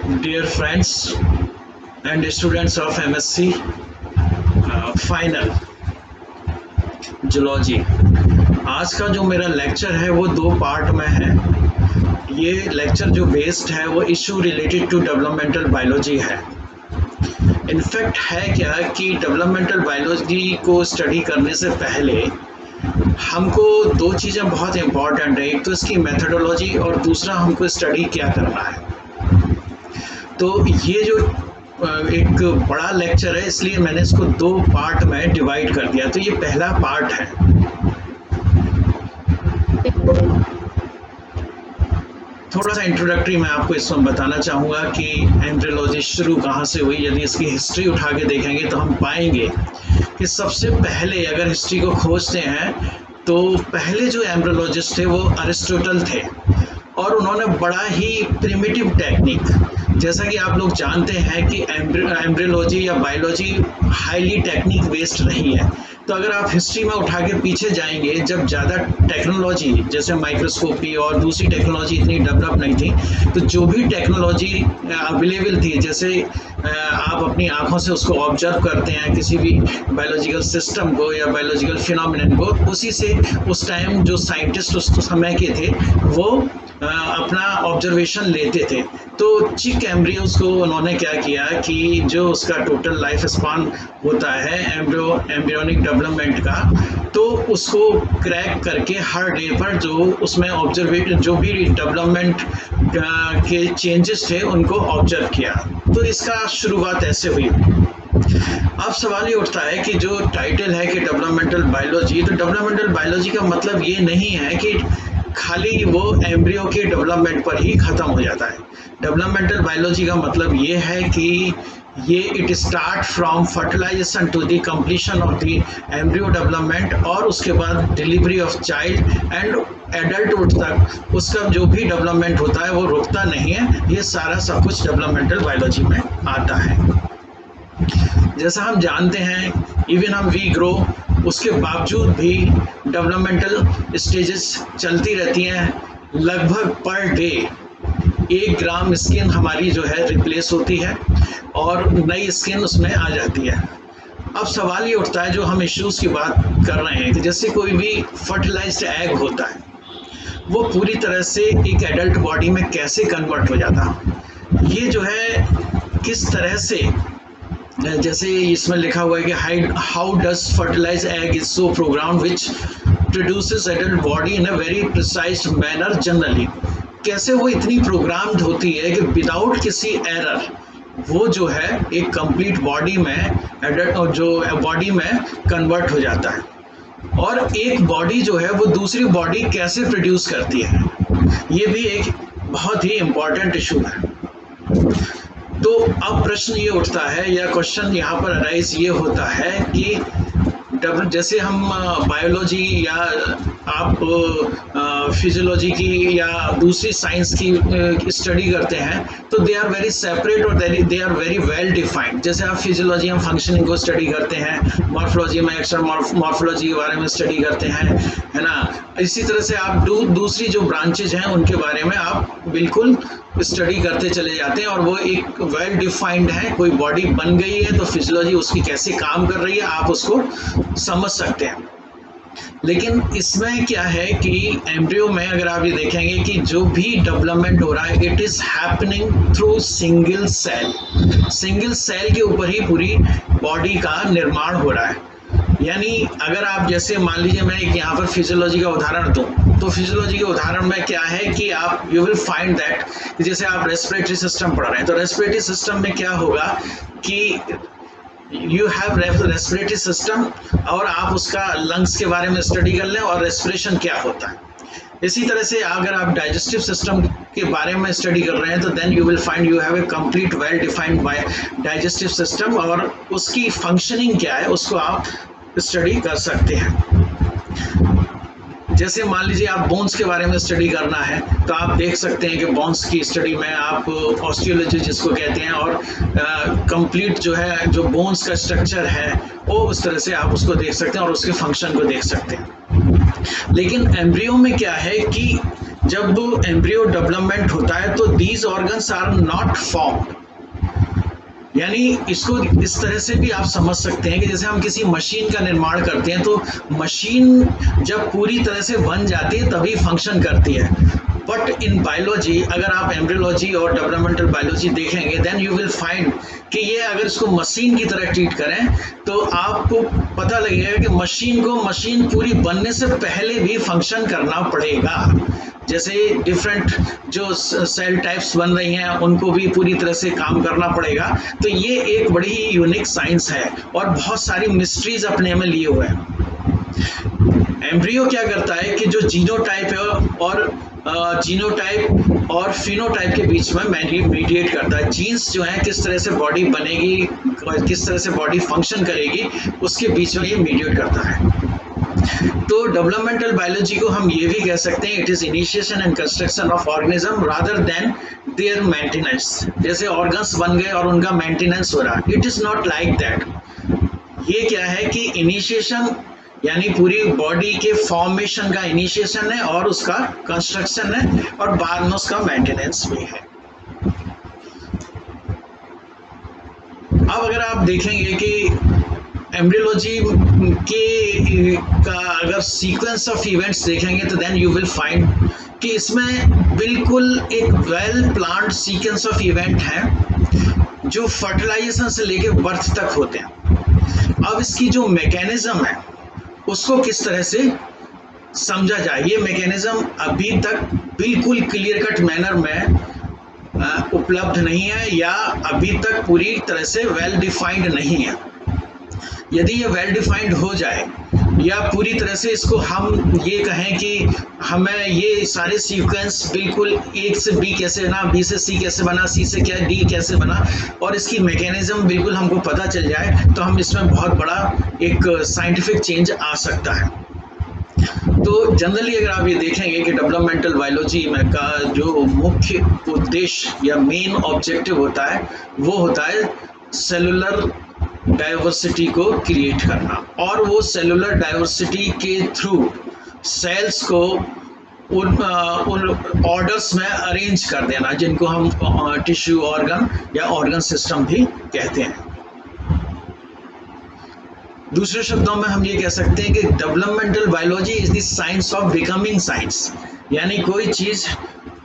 Dear friends and students of MSc final zoology, आज का जो मेरा लेक्चर है वो दो पार्ट में है। ये लेक्चर जो बेस्ड है वो issue related to developmental biology है। इनफैक्ट है क्या कि डेवलपमेंटल बायोलॉजी को स्टडी करने से पहले हमको दो चीज़ें बहुत इम्पॉर्टेंट है। एक तो इसकी मेथडोलॉजी और दूसरा हमको स्टडी क्या करना है। तो ये जो एक बड़ा लेक्चर है, इसलिए मैंने इसको दो पार्ट में डिवाइड कर दिया। तो ये पहला पार्ट है। थोड़ा सा इंट्रोडक्टरी मैं आपको इसमें बताना चाहूँगा कि एम्ब्रियोलॉजी शुरू कहाँ से हुई। यदि इसकी हिस्ट्री उठा के देखेंगे तो हम पाएंगे कि सबसे पहले अगर हिस्ट्री को खोजते हैं तो पहले जो एम्ब्रियोलॉजिस्ट थे वो अरिस्टोटल थे, और उन्होंने बड़ा ही प्रिमिटिव टेक्निक, जैसा कि आप लोग जानते हैं कि एम्ब्रियोलॉजी या बायोलॉजी हाईली टेक्निक बेस्ड रही है। तो अगर आप हिस्ट्री में उठा के पीछे जाएंगे, जब ज़्यादा टेक्नोलॉजी जैसे माइक्रोस्कोपी और दूसरी टेक्नोलॉजी इतनी डेवलप नहीं थी, तो जो भी टेक्नोलॉजी अवेलेबल थी, जैसे आप अपनी आंखों से उसको ऑब्जर्व करते हैं किसी भी बायोलॉजिकल सिस्टम को या बायोलॉजिकल फिनोमिनन को, उसी से उस टाइम जो साइंटिस्ट उस समय के थे वो अपना ऑब्जर्वेशन लेते थे। तो चिक एम्ब्रियोज को उन्होंने क्या किया कि जो उसका टोटल लाइफ स्पान होता है एम्ब्रियोनिक डेवलपमेंट का, तो उसको क्रैक करके हर डे पर जो उसमें ऑब्जर्वेट जो भी डेवलपमेंट के चेंजेस थे उनको ऑब्जर्व किया। तो इसका शुरुआत ऐसे हुई। अब सवाल ये उठता है कि जो टाइटल है कि डेवलपमेंटल बायोलॉजी, तो डेवलपमेंटल बायोलॉजी का मतलब ये नहीं है कि खाली वो एम्ब्रियो के डेवलपमेंट पर ही ख़त्म हो जाता है। डेवलपमेंटल बायोलॉजी का मतलब ये है कि ये it start from fertilization to the completion of the embryo development, और उसके बाद delivery of child and adulthood तक उसका जो भी डेवलपमेंट होता है वो रुकता नहीं है। ये सारा सब कुछ डेवलपमेंटल बायोलॉजी में आता है। जैसा हम जानते हैं, इवन हम वी ग्रो, उसके बावजूद भी डेवलपमेंटल स्टेजेस चलती रहती हैं। लगभग पर डे 1 ग्राम स्किन हमारी जो है रिप्लेस होती है और नई स्किन उसमें आ जाती है। अब सवाल ये उठता है, जो हम इश्यूज़ की बात कर रहे हैं, कि जैसे कोई भी फर्टिलाइज्ड एग होता है, वो पूरी तरह से एक एडल्ट बॉडी में कैसे कन्वर्ट हो जाता, ये जो है किस तरह से, जैसे इसमें लिखा हुआ है कि how does fertilize egg is so program which produces adult body in a very precise manner generally. कैसे वो इतनी प्रोग्राम्ड होती है कि विदाउट किसी एरर वो जो है एक कंप्लीट बॉडी में एडल्ट जो बॉडी में कन्वर्ट हो जाता है, और एक बॉडी जो है वो दूसरी बॉडी कैसे प्रोड्यूस करती है, ये भी एक बहुत ही इम्पॉर्टेंट इशू है। तो अब प्रश्न ये उठता है, या क्वेश्चन यहाँ पर अराइज ये होता है कि जैसे हम बायोलॉजी या आप फिजियोलॉजी की या दूसरी साइंस की स्टडी करते हैं, तो दे आर वेरी सेपरेट और they are very well defined. जैसे आप फिजियोलॉजी में फंक्शनिंग को स्टडी करते हैं, मॉर्फोलॉजी में एक्स्ट्रा मॉर्फोलॉजी के बारे में स्टडी करते हैं, है ना। इसी तरह से आप दूसरी जो ब्रांचेज हैं उनके बारे में आप बिल्कुल स्टडी करते चले जाते हैं, और वो एक वेल डिफाइंड है। कोई बॉडी बन गई है तो फिजियोलॉजी उसकी कैसे काम कर रही है आप उसको समझ सकते हैं। लेकिन इसमें क्या है कि एम्ब्रियो में अगर आप ये देखेंगे कि जो भी डेवलपमेंट हो रहा है, it is happening through single cell. Single cell के ऊपर ही पूरी बॉडी का निर्माण हो रहा है। यानी अगर आप जैसे मान लीजिए मैं एक यहाँ पर फिजियोलॉजी का उदाहरण दूँ, तो फिजियोलॉजी के उदाहरण में क्या है कि आप यू विल फाइंड दैट जैसे आप रेस्पिरेटरी सिस्टम पढ़ रहे हैं, तो रेस्पिरेटरी सिस्टम में क्या होगा कि यू हैव रेस्पिरेटरी सिस्टम, और आप उसका लंग्स के बारे में स्टडी कर लें और रेस्पिरेशन क्या होता है। इसी तरह से अगर आप डाइजेस्टिव सिस्टम के बारे में स्टडी कर रहे हैं, तो then you will find you have a complete well defined by digestive system, और उसकी फंक्शनिंग क्या है उसको आप स्टडी कर सकते हैं। जैसे मान लीजिए आप बोन्स के बारे में स्टडी करना है, तो आप देख सकते हैं कि बोन्स की स्टडी में आप ऑस्टियोलॉजी जिसको कहते हैं, और कंप्लीट जो है जो बोन्स का स्ट्रक्चर है वो उस तरह से आप उसको देख सकते हैं और उसके फंक्शन को देख सकते हैं। लेकिन एम्ब्रियो में क्या है कि जब एम्ब्रियो डेवलपमेंट होता है तो these organs are not formed, यानी इसको इस तरह से भी आप समझ सकते हैं कि जैसे हम किसी मशीन का निर्माण करते हैं तो मशीन जब पूरी तरह से बन जाती है तभी फंक्शन करती है। बट इन बायोलॉजी अगर आप एम्ब्रियोलॉजी और डेवलपमेंटल बायोलॉजी देखेंगे देन यू विल फाइंड कि ये अगर इसको मशीन की तरह ट्रीट करें तो आपको पता लगेगा कि मशीन पूरी बनने से पहले भी फंक्शन करना पड़ेगा। जैसे डिफरेंट जो सेल टाइप्स बन रही हैं उनको भी पूरी तरह से काम करना पड़ेगा। तो ये एक बड़ी ही यूनिक साइंस है और बहुत सारी मिस्ट्रीज अपने में लिए हुए हैं। एम्ब्रियो क्या करता है कि जो जीनोटाइप और फिनोटाइप के बीच में मीडिएट करता है। जीन्स जो है किस तरह से बॉडी बनेगी, किस तरह से बॉडी फंक्शन करेगी, उसके बीच में ये मीडिएट करता है। तो डेवलपमेंटल बायोलॉजी को हम ये भी कह सकते हैं it is initiation and construction of organism rather than their maintenance. जैसे ऑर्गन्स बन गए और उनका मेंटेनेंस हो रहा, it is not like that. ये क्या है कि इनिशिएशन यानी पूरी बॉडी के फॉर्मेशन का इनिशिएशन है और उसका कंस्ट्रक्शन है और बाद में उसका मेंटेनेंस भी है। अब अगर आप देखेंगे कि एम्ब्रियोलॉजी का अगर सीक्वेंस ऑफ इवेंट्स देखेंगे तो देन यू विल फाइंड कि इसमें बिल्कुल एक well planned sequence of event है जो फर्टिलाइजेशन से लेकर बर्थ तक होते हैं। अब इसकी जो मैकेनिज्म है उसको किस तरह से समझा जाए, ये मैकेनिज्म अभी तक बिल्कुल क्लियर कट मैनर में उपलब्ध नहीं है या अभी तक पूरी तरह से वेल डिफाइंड नहीं है। यदि ये वेल डिफाइंड हो जाए या पूरी तरह से इसको हम ये कहें कि हमें ये सारे सीक्वेंस बिल्कुल एक से बी कैसे बना, बी से सी कैसे बना, सी से क्या डी कैसे बना और इसकी मैकेनिज्म बिल्कुल हमको पता चल जाए तो हम इसमें बहुत बड़ा एक साइंटिफिक चेंज आ सकता है। तो जनरली अगर आप ये देखेंगे कि डेवलपमेंटल बायोलॉजी में का जो मुख्य उद्देश्य या मेन ऑब्जेक्टिव होता है वो होता है सेलुलर डाइवर्सिटी को क्रिएट करना और वो सेलुलर डाइवर्सिटी के थ्रू सेल्स को उन ऑर्डर्स में अरेंज कर देना जिनको हम टिश्यू ऑर्गन या ऑर्गन सिस्टम भी कहते हैं। दूसरे शब्दों में हम ये कह सकते हैं कि developmental biology is the science of becoming science, यानी कोई चीज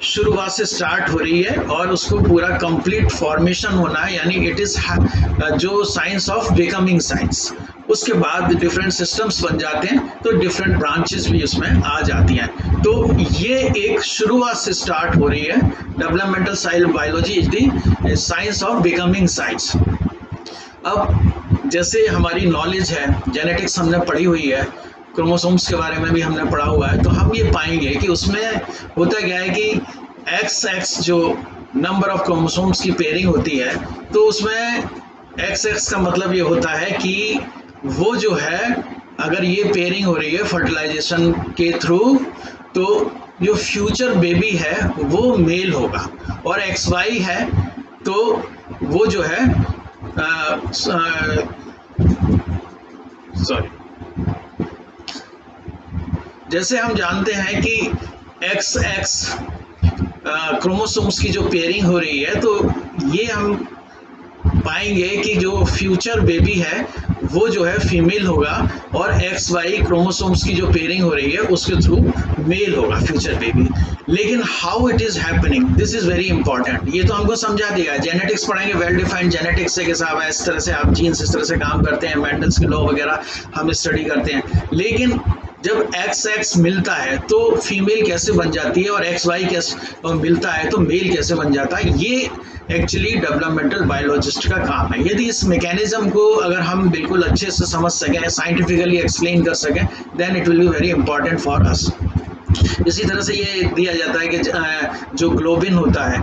शुरुआत से स्टार्ट हो रही है और उसको पूरा कंप्लीट फॉर्मेशन होना है, यानी इट इज जो साइंस ऑफ बिकमिंग साइंस। उसके बाद डिफरेंट सिस्टम्स बन जाते हैं तो डिफरेंट ब्रांचेस भी उसमें आ जाती हैं। तो ये एक शुरुआत से स्टार्ट हो रही है। Developmental science biology is the science of becoming science. अब जैसे हमारी नॉलेज है, जेनेटिक्स हमने पढ़ी हुई है, क्रोमोसोम्स के बारे में भी हमने पढ़ा हुआ है, तो हम ये पाएंगे कि उसमें होता क्या है कि XX जो नंबर ऑफ क्रोमोसोम्स की पेयरिंग होती है तो उसमें XX का मतलब ये होता है कि वो जो है अगर ये पेयरिंग हो रही है फर्टिलाइजेशन के थ्रू तो जो फ्यूचर बेबी है वो मेल होगा और XY है तो वो जो है सॉरी जैसे हम जानते हैं कि XX क्रोमोसोम्स की जो पेयरिंग हो रही है तो ये हम पाएंगे कि जो फ्यूचर बेबी है वो जो है फीमेल होगा और XY क्रोमोसोम्स की जो पेयरिंग हो रही है उसके थ्रू मेल होगा फ्यूचर बेबी। लेकिन how it is happening, this is very important. ये तो हमको समझा देगा, जेनेटिक्स पढ़ाएंगे, वेल डिफाइंड जेनेटिक्स से साहब इस तरह से आप जीन्स इस तरह से काम करते हैं, मेंडल्स के लॉ वगैरह हम स्टडी करते हैं। लेकिन जब XX मिलता है तो फीमेल कैसे बन जाती है और XY कैसे मिलता है तो मेल कैसे बन जाता है, ये एक्चुअली डेवलपमेंटल बायोलॉजिस्ट का काम है। यदि इस मैकेनिज्म को अगर हम बिल्कुल अच्छे से समझ सकें, साइंटिफिकली एक्सप्लेन कर सकें, then it will be very important for us. इसी तरह से ये दिया जाता है कि जो ग्लोबिन होता है,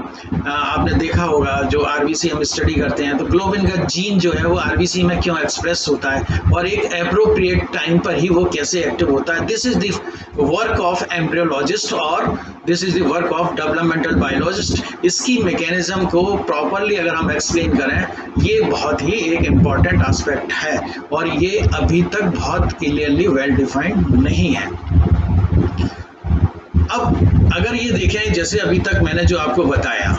आपने देखा होगा जो आरबीसी हम स्टडी करते हैं तो ग्लोबिन का जीन जो है वो आरबीसी में क्यों एक्सप्रेस होता है और एक एप्रोप्रिएट टाइम पर ही वो कैसे एक्टिव होता है। This is the work of embryologist और this is the work of developmental biologist. इसकी मैकेनिज्म को प्रॉपरली अगर हम एक्सप्लेन करें ये बहुत ही एक इम्पॉर्टेंट एस्पेक्ट है और ये अभी तक बहुत क्लियरली वेल डिफाइंड नहीं है। अब अगर ये देखें, जैसे अभी तक मैंने जो आपको बताया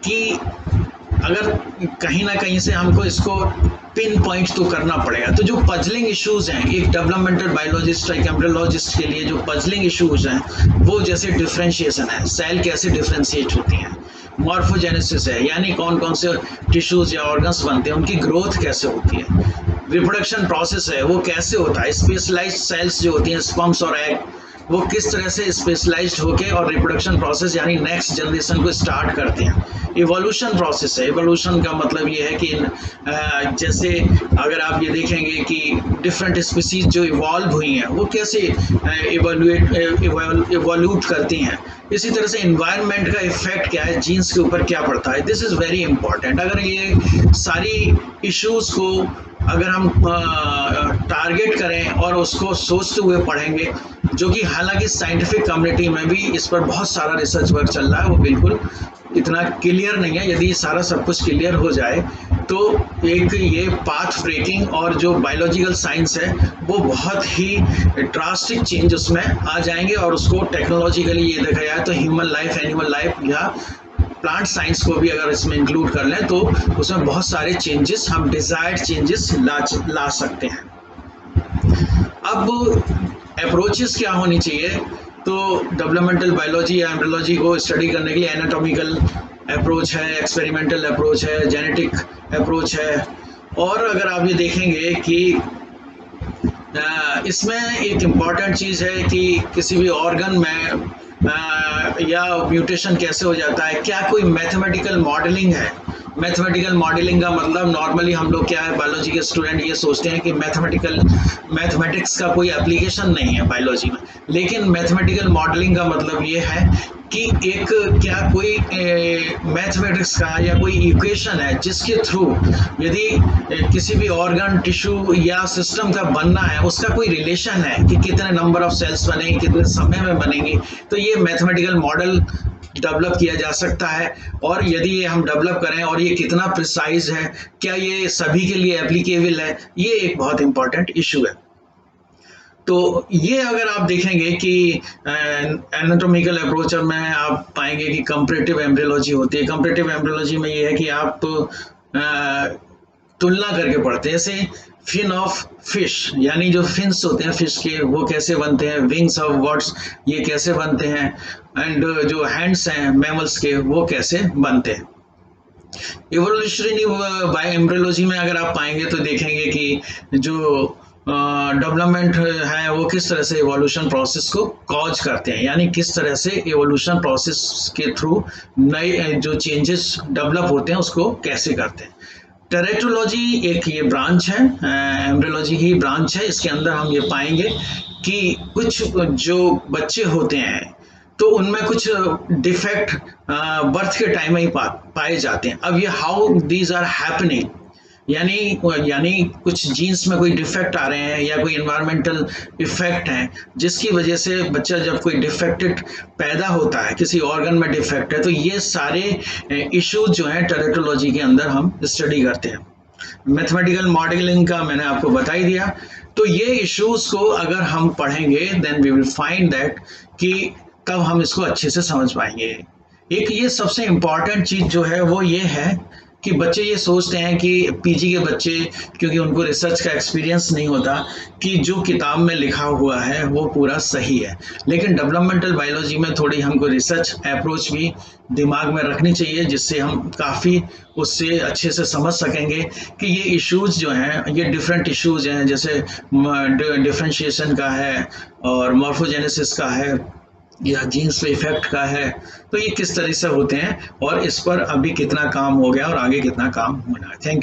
कि अगर कहीं ना कहीं से हमको इसको पिन पॉइंट तो करना पड़ेगा, तो जो पजलिंग इश्यूज हैं एक डेवलपमेंटल बायोलॉजिस्ट एक एम्ब्रियोलॉजिस्ट के लिए, जो पजलिंग इश्यूज हैं वो जैसे डिफरेंशिएशन है, सेल कैसे डिफरेंशिएट होती हैं, मॉर्फोजेनेसिस है यानी कौन कौन से टिश्यूज या ऑर्गन्स बनते हैं, उनकी ग्रोथ कैसे होती है, रिप्रोडक्शन प्रोसेस है वो कैसे होता है, स्पेशलाइज्ड सेल्स जो होती हैं स्पर्म्स और एग वो किस तरह से स्पेशलाइज्ड होके और रिप्रोडक्शन प्रोसेस यानी नेक्स्ट जनरेशन को स्टार्ट करते हैं। इवोल्यूशन प्रोसेस है, इवोल्यूशन का मतलब ये है कि जैसे अगर आप ये देखेंगे कि डिफरेंट स्पीसीज जो इवॉल्व हुई हैं वो कैसे इवोल्यूट करती हैं। इसी तरह से इन्वायरमेंट का इफेक्ट क्या है, जीन्स के ऊपर क्या पड़ता है, दिस इज़ वेरी इंपॉर्टेंट। अगर ये सारी इश्यूज को अगर हम टारगेट करें और उसको सोचते हुए पढ़ेंगे, जो कि हालांकि साइंटिफिक कम्युनिटी में भी इस पर बहुत सारा रिसर्च वर्क चल रहा है, वो बिल्कुल इतना क्लियर नहीं है। यदि सारा सब कुछ क्लियर हो जाए तो एक ये पाथ ब्रेकिंग और जो बायोलॉजिकल साइंस है वो बहुत ही ड्रास्टिक चेंज उसमें आ जाएंगे, और उसको टेक्नोलॉजिकली ये देखा जाए तो ह्यूमन लाइफ, एनिमल लाइफ या प्लांट साइंस को भी अगर इसमें इंक्लूड कर लें तो उसमें बहुत सारे चेंजेस, हम डिजायर्ड चेंजेस ला सकते हैं। अब अप्रोचेस क्या होनी चाहिए, तो डेवलपमेंटल बायोलॉजी या एम्ब्रियोलॉजी को स्टडी करने के लिए एनाटॉमिकल अप्रोच है, एक्सपेरिमेंटल अप्रोच है, जेनेटिक अप्रोच है, और अगर आप ये देखेंगे कि इसमें एक इम्पॉर्टेंट चीज़ है कि किसी भी ऑर्गन में या म्यूटेशन कैसे हो जाता है, क्या कोई मैथमेटिकल मॉडलिंग है। मैथमेटिकल मॉडलिंग का मतलब नॉर्मली हम लोग क्या है, बायोलॉजी के स्टूडेंट ये सोचते हैं कि मैथमेटिक्स का कोई एप्लीकेशन नहीं है बायोलॉजी में, लेकिन मैथमेटिकल मॉडलिंग का मतलब ये है कि एक क्या कोई मैथमेटिक्स का या कोई इक्वेशन है जिसके थ्रू यदि किसी भी ऑर्गन, टिश्यू या सिस्टम का बनना है, उसका कोई रिलेशन है कि कितने नंबर ऑफ सेल्स बनेंगे, कितने समय में बनेंगी, तो ये मैथमेटिकल मॉडल डेवलप किया जा सकता है। और यदि ये हम डेवलप करें और ये कितना प्रिसाइज है, क्या ये सभी के लिए एप्लीकेबल है, ये एक बहुत इंपॉर्टेंट इशू है। तो ये अगर आप देखेंगे कि एनाटॉमिकल अप्रोच में आप पाएंगे कि कंपैरेटिव एम्ब्रियोलॉजी होती है। कंपैरेटिव एम्ब्रियोलॉजी में ये है कि आप तुलना करके पढ़ते हैं, जैसे फिन ऑफ फिश यानी जो फिन्स होते हैं फिश के वो कैसे बनते हैं, विंग्स ऑफ बर्ड्स ये कैसे बनते हैं, एंड जो हैंड्स हैं मैमल्स के वो कैसे बनते हैं। इवोल्यूशनरी बाय एम्ब्रियोलॉजी में अगर आप पाएंगे तो देखेंगे कि जो डेवलपमेंट है वो किस तरह से इवोल्यूशन प्रोसेस को कॉज करते हैं, यानी किस तरह से इवोल्यूशन प्रोसेस के थ्रू नए जो चेंजेस डेवलप होते हैं उसको कैसे करते हैं। टेरेटोलॉजी एक ये ब्रांच है, एम्ब्रियोलॉजी की ब्रांच है। इसके अंदर हम ये पाएंगे कि कुछ जो बच्चे होते हैं तो उनमें कुछ डिफेक्ट बर्थ के टाइम में ही पाए जाते हैं। अब ये हाउ दीज आर हैपनिंग, यानी कुछ जीन्स में कोई डिफेक्ट आ रहे हैं या कोई एनवायरमेंटल इफेक्ट है जिसकी वजह से बच्चा जब कोई डिफेक्टेड पैदा होता है, किसी ऑर्गन में डिफेक्ट है, तो ये सारे इश्यूज जो हैं टेरेटोलॉजी के अंदर हम स्टडी करते हैं। मैथमेटिकल मॉडलिंग का मैंने आपको बता ही दिया। तो ये इश्यूज को अगर हम पढ़ेंगे then we will find that कि तब हम इसको अच्छे से समझ पाएंगे। एक ये सबसे इम्पॉर्टेंट चीज़ जो है वो ये है कि बच्चे ये सोचते हैं कि पीजी के बच्चे, क्योंकि उनको रिसर्च का एक्सपीरियंस नहीं होता, कि जो किताब में लिखा हुआ है वो पूरा सही है। लेकिन डेवलपमेंटल बायोलॉजी में थोड़ी हमको रिसर्च अप्रोच भी दिमाग में रखनी चाहिए, जिससे हम काफ़ी उससे अच्छे से समझ सकेंगे कि ये इश्यूज जो हैं ये डिफरेंट इश्यूज हैं, जैसे डिफरेंशिएशन का है और मॉर्फोजेनेसिस का है या जीन्स पे इफेक्ट का है, तो ये किस तरह से होते हैं और इस पर अभी कितना काम हो गया और आगे कितना काम होना है। Thank you.